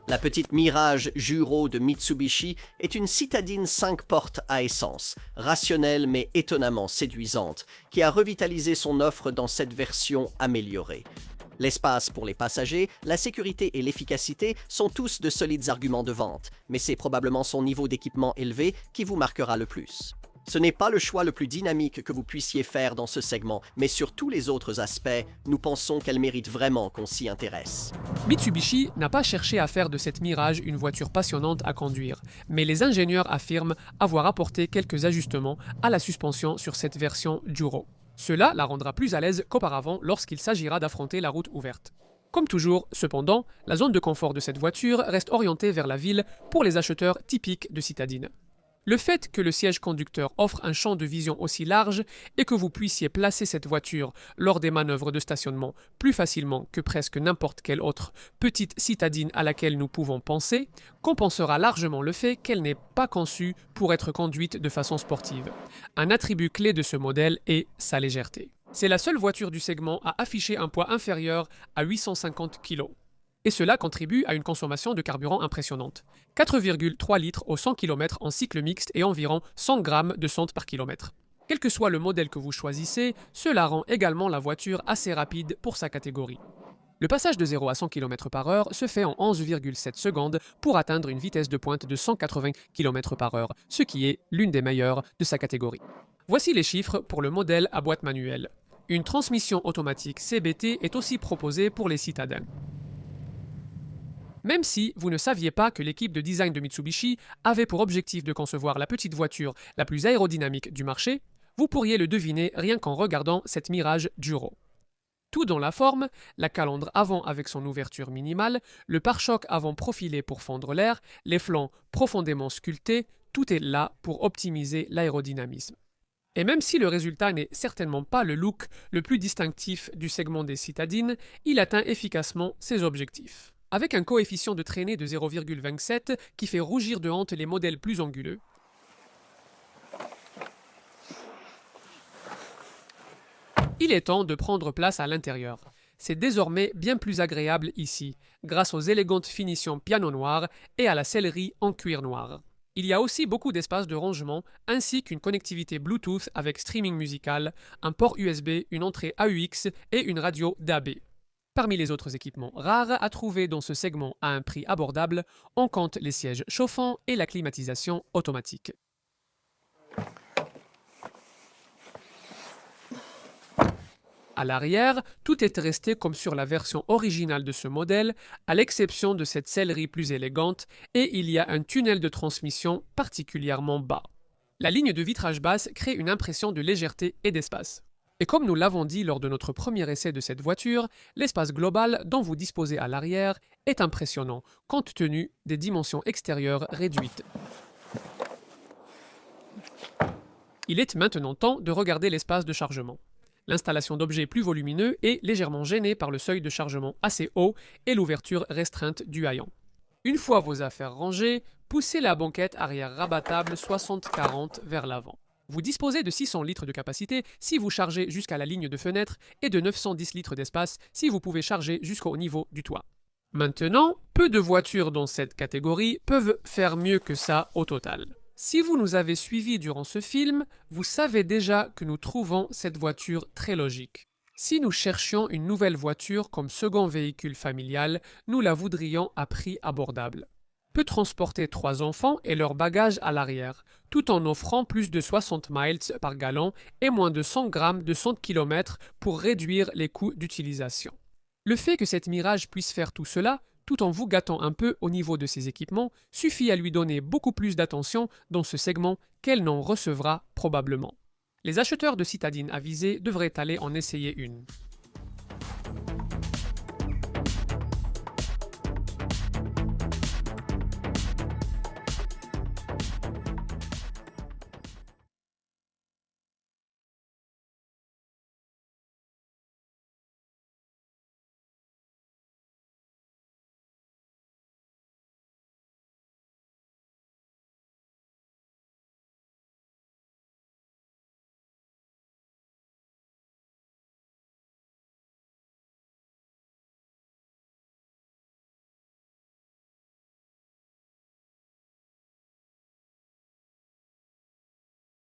La petite Mirage Juro de Mitsubishi est une citadine 5 portes à essence, rationnelle mais étonnamment séduisante, qui a revitalisé son offre dans cette version améliorée. L'espace pour les passagers, la sécurité et l'efficacité sont tous de solides arguments de vente, mais c'est probablement son niveau d'équipement élevé qui vous marquera le plus. Ce n'est pas le choix le plus dynamique que vous puissiez faire dans ce segment, mais sur tous les autres aspects, nous pensons qu'elle mérite vraiment qu'on s'y intéresse. Mitsubishi n'a pas cherché à faire de cette Mirage une voiture passionnante à conduire, mais les ingénieurs affirment avoir apporté quelques ajustements à la suspension sur cette version Juro. Cela la rendra plus à l'aise qu'auparavant lorsqu'il s'agira d'affronter la route ouverte. Comme toujours, cependant, la zone de confort de cette voiture reste orientée vers la ville pour les acheteurs typiques de citadine. Le fait que le siège conducteur offre un champ de vision aussi large et que vous puissiez placer cette voiture lors des manœuvres de stationnement plus facilement que presque n'importe quelle autre petite citadine à laquelle nous pouvons penser, compensera largement le fait qu'elle n'est pas conçue pour être conduite de façon sportive. Un attribut clé de ce modèle est sa légèreté. C'est la seule voiture du segment à afficher un poids inférieur à 850 kg. Et cela contribue à une consommation de carburant impressionnante. 4,3 litres au 100 km en cycle mixte et environ 100 grammes de sonde par kilomètre. Quel que soit le modèle que vous choisissez, cela rend également la voiture assez rapide pour sa catégorie. Le passage de 0 à 100 km/h se fait en 11,7 secondes pour atteindre une vitesse de pointe de 180 km/h, ce qui est l'une des meilleures de sa catégorie. Voici les chiffres pour le modèle à boîte manuelle. Une transmission automatique CBT est aussi proposée pour les citadins. Même si vous ne saviez pas que l'équipe de design de Mitsubishi avait pour objectif de concevoir la petite voiture la plus aérodynamique du marché, vous pourriez le deviner rien qu'en regardant cette Mirage Juro. Tout dans la forme, la calandre avant avec son ouverture minimale, le pare-choc avant profilé pour fendre l'air, les flancs profondément sculptés, tout est là pour optimiser l'aérodynamisme. Et même si le résultat n'est certainement pas le look le plus distinctif du segment des citadines, il atteint efficacement ses objectifs. Avec un coefficient de traînée de 0,27 qui fait rougir de honte les modèles plus anguleux, il est temps de prendre place à l'intérieur. C'est désormais bien plus agréable ici, grâce aux élégantes finitions piano noir et à la sellerie en cuir noir. Il y a aussi beaucoup d'espace de rangement, ainsi qu'une connectivité Bluetooth avec streaming musical, un port USB, une entrée AUX et une radio DAB. Parmi les autres équipements rares à trouver dans ce segment à un prix abordable, on compte les sièges chauffants et la climatisation automatique. À l'arrière, tout est resté comme sur la version originale de ce modèle, à l'exception de cette sellerie plus élégante, et il y a un tunnel de transmission particulièrement bas. La ligne de vitrage basse crée une impression de légèreté et d'espace. Et comme nous l'avons dit lors de notre premier essai de cette voiture, l'espace global dont vous disposez à l'arrière est impressionnant, compte tenu des dimensions extérieures réduites. Il est maintenant temps de regarder l'espace de chargement. L'installation d'objets plus volumineux est légèrement gênée par le seuil de chargement assez haut et l'ouverture restreinte du haillon. Une fois vos affaires rangées, poussez la banquette arrière rabattable 60-40 vers l'avant. Vous disposez de 600 litres de capacité si vous chargez jusqu'à la ligne de fenêtre et de 910 litres d'espace si vous pouvez charger jusqu'au niveau du toit. Maintenant, peu de voitures dans cette catégorie peuvent faire mieux que ça au total. Si vous nous avez suivis durant ce film, vous savez déjà que nous trouvons cette voiture très logique. Si nous cherchions une nouvelle voiture comme second véhicule familial, nous la voudrions à prix abordable. Peut transporter 3 enfants et leurs bagages à l'arrière, tout en offrant plus de 60 miles par gallon et moins de 100 grammes de 100 km pour réduire les coûts d'utilisation. Le fait que cette Mirage puisse faire tout cela, tout en vous gâtant un peu au niveau de ses équipements, suffit à lui donner beaucoup plus d'attention dans ce segment qu'elle n'en recevra probablement. Les acheteurs de citadines avisés devraient aller en essayer une.